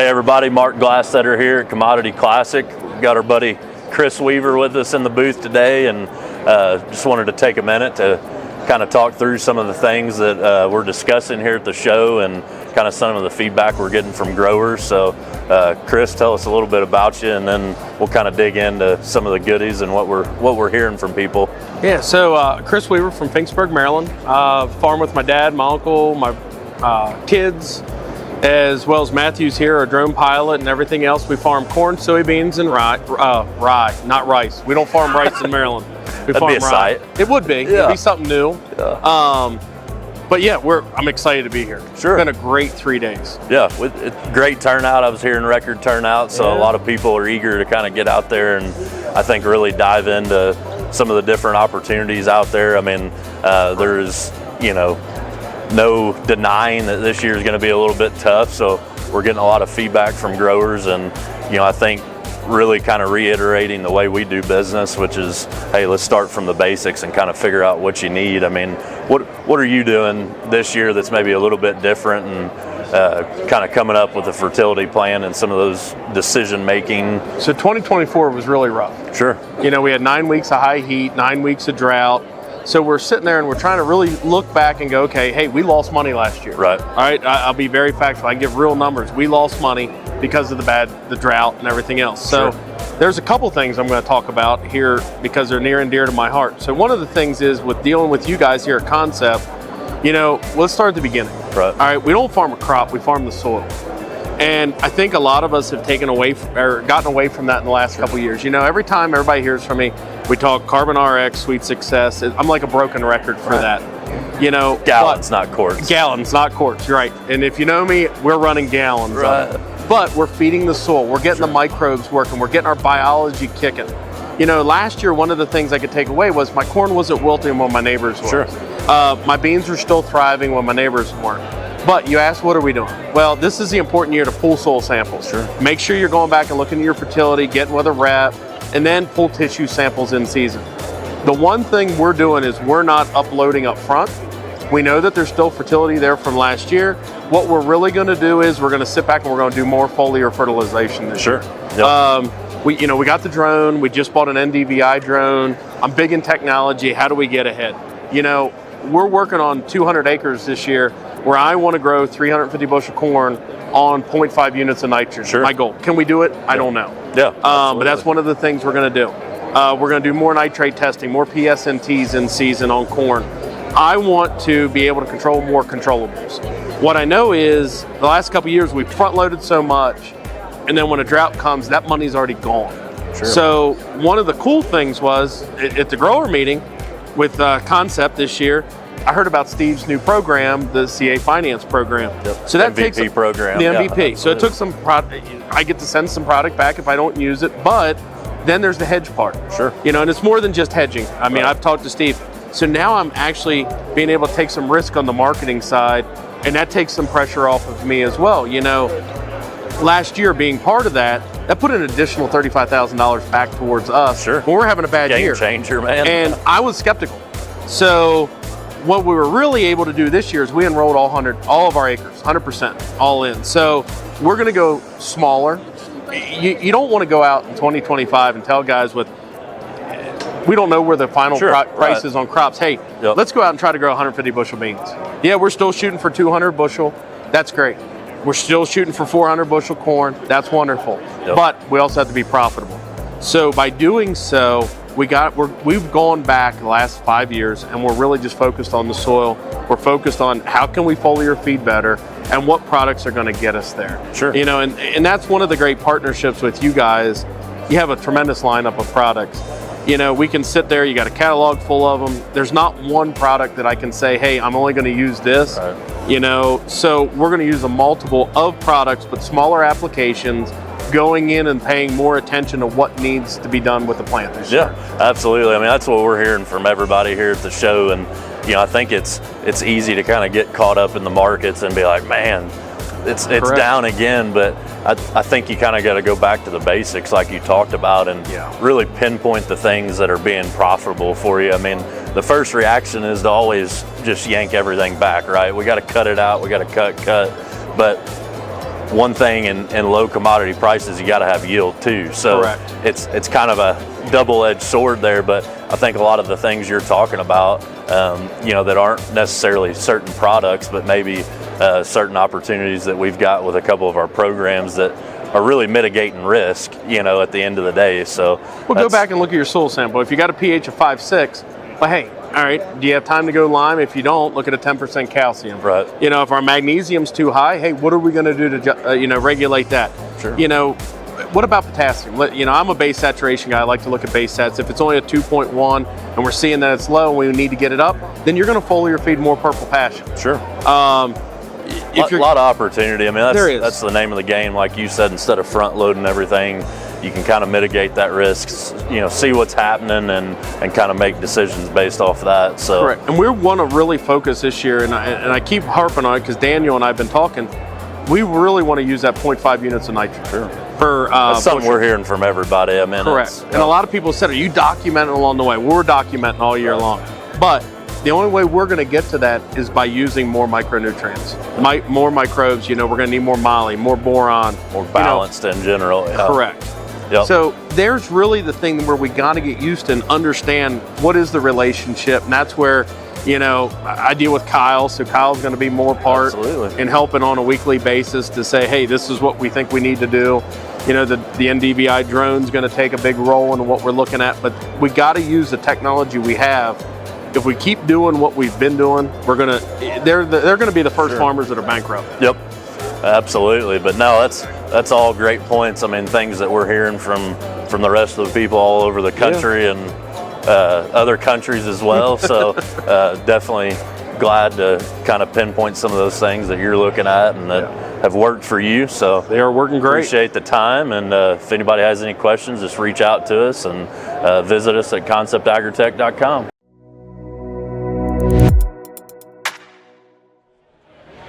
Hey everybody, Mark Glastetter here at Commodity Classic. We've got our buddy Chris Weaver with us in the booth today, and just wanted to take a minute to kind of talk through some of the things that we're discussing here at the show and kind of some of the feedback we're getting from growers. So Chris, tell us a little bit about you, and then we'll kind of dig into some of the goodies and what we're hearing from people. Yeah, so Chris Weaver from Finksburg, Maryland. Farm with my dad, my uncle, my kids, as well as Matthew's here, our drone pilot, and everything else. We farm corn, soybeans, and rye, not rice. We don't farm rice in Maryland. We That'd be a rye. sight. It would be. Yeah. It'd be something new. Yeah. But yeah, I'm excited to be here. Sure. It's been a great 3 days. Yeah, great turnout. I was hearing record turnout, so a lot of people are eager to kind of get out there and I think really dive into some of the different opportunities out there. I mean, there's, no denying that this year is going to be a little bit tough, so we're getting a lot of feedback from growers, and I think really kind of reiterating the way we do business, which is, hey, let's start from the basics and kind of figure out what you need. I mean, what are you doing this year that's maybe a little bit different, and kind of coming up with a fertility plan and some of those decision making? So 2024 was really rough. Sure. We had 9 weeks of high heat, 9 weeks of drought. So we're sitting there and we're trying to really look back and go, okay, hey, we lost money last year. Right. All right, I'll be very factual. I give real numbers. We lost money because of the drought and everything else. So there's a couple things I'm going to talk about here because they're near and dear to my heart. So one of the things is with dealing with you guys here at Concept, let's start at the beginning. Right. All right, we don't farm a crop, we farm the soil. And I think a lot of us have gotten away from that in the last couple of years. Every time everybody hears from me, we talk Carbon RX, Sweet Success. I'm like a broken record for that. Gallons, not quarts. Gallons, not quarts, you're right. And if you know me, we're running gallons. Right. But we're feeding the soil. We're getting the microbes working. We're getting our biology kicking. Last year, one of the things I could take away was my corn wasn't wilting when my neighbors were. Sure. My beans are still thriving when my neighbors weren't. But you asked, what are we doing? Well, this is the important year to pull soil samples. Sure. Make sure you're going back and looking at your fertility, getting with a rep, and then pull tissue samples in season. The one thing we're doing is we're not uploading up front. We know that there's still fertility there from last year. What we're really going to do is we're going to sit back and we're going to do more foliar fertilization this year. Yep. We got the drone. We just bought an NDVI drone. I'm big in technology. How do we get ahead? We're working on 200 acres this year where I want to grow 350 bushel corn on 0.5 units of nitrogen. Sure. My goal. Can we do it? I don't know. Yeah. But that's one of the things we're going to do. We're going to do more nitrate testing, more PSNTs in season on corn. I want to be able to control more controllables. What I know is the last couple of years we front loaded so much, and then when a drought comes, that money's already gone. Sure. So one of the cool things was at the grower meeting with Concept this year, I heard about Steve's new program, the CA Finance program. Yep. So that MVP takes program. the MVP. Yeah, so it took some product. I get to send some product back if I don't use it, but then there's the hedge part. Sure. And it's more than just hedging. I mean, Right. I've talked to Steve. So now I'm actually being able to take some risk on the marketing side, and that takes some pressure off of me as well. Last year being part of that put an additional $35,000 back towards us. Sure. When we're having a bad year. Game changer, man. And I was skeptical. So what we were really able to do this year is we enrolled all of our acres, 100%, all in. So we're going to go smaller. You don't want to go out in 2025 and tell guys we don't know where the final price is on crops. Hey, let's go out and try to grow 150 bushel beans. Yeah, we're still shooting for 200 bushel. That's great. We're still shooting for 400 bushel corn. That's wonderful. Yep. But we also have to be profitable. So by doing so, we've gone back the last 5 years, and we're really just focused on the soil. We're focused on how can we foliar feed better and what products are going to get us there. Sure. And that's one of the great partnerships with you guys. You have a tremendous lineup of products. We can sit there, you got a catalog full of them. There's not one product that I can say, hey, I'm only going to use this. Right. So we're going to use a multiple of products, but smaller applications, going in and paying more attention to what needs to be done with the plant this year. Yeah, absolutely. I mean, that's what we're hearing from everybody here at the show. And, I think it's easy to kind of get caught up in the markets and be like, man, it's down again. But I think you kind of got to go back to the basics like you talked about and really pinpoint the things that are being profitable for you. I mean, the first reaction is to always just yank everything back, right? We got to cut it out. We got to cut. But one thing in low commodity prices, you got to have yield too. So Correct. it's kind of a double-edged sword there. But I think a lot of the things you're talking about, that aren't necessarily certain products, but maybe certain opportunities that we've got with a couple of our programs that are really mitigating risk, at the end of the day. So go back and look at your soil sample. If you got a pH of 5.6, well, hey, all right, do you have time to go lime? If you don't, look at a 10% calcium. Right. If our magnesium's too high, hey, what are we going to do to, regulate that? Sure. What about potassium? I'm a base saturation guy. I like to look at base sats. If it's only a 2.1 and we're seeing that it's low and we need to get it up, then you're going to foliar feed more purple passion. Sure. A lot of opportunity. I mean, that's the name of the game. Like you said, instead of front loading everything, you can kind of mitigate that risk, see what's happening and kind of make decisions based off of that. So correct. And we want to really focus this year, and I keep harping on it because Daniel and I have been talking. We really want to use that 0.5 units of nitrogen. Sure. That's something we're hearing from everybody. I mean, correct. And a lot of people said, "Are you documenting along the way?" We're documenting all year long, but the only way we're going to get to that is by using more micronutrients, more microbes. We're going to need more moly, more boron, more balanced in general. Yeah. Correct. Yep. So there's really the thing where we got to get used to and understand what is the relationship, and that's where I deal with Kyle, so Kyle's going to be more part in helping on a weekly basis to say, hey, this is what we think we need to do. The NDVI drone's going to take a big role in what we're looking at, but we got to use the technology we have. If we keep doing what we've been doing, they're going to be the first farmers that are bankrupt. Yep, absolutely. But no, that's all great points. I mean, things that we're hearing from the rest of the people all over the country and other countries as well. So definitely glad to kind of pinpoint some of those things that you're looking at and that have worked for you. So they are working great. Appreciate the time. And if anybody has any questions, just reach out to us and visit us at conceptagritech.com.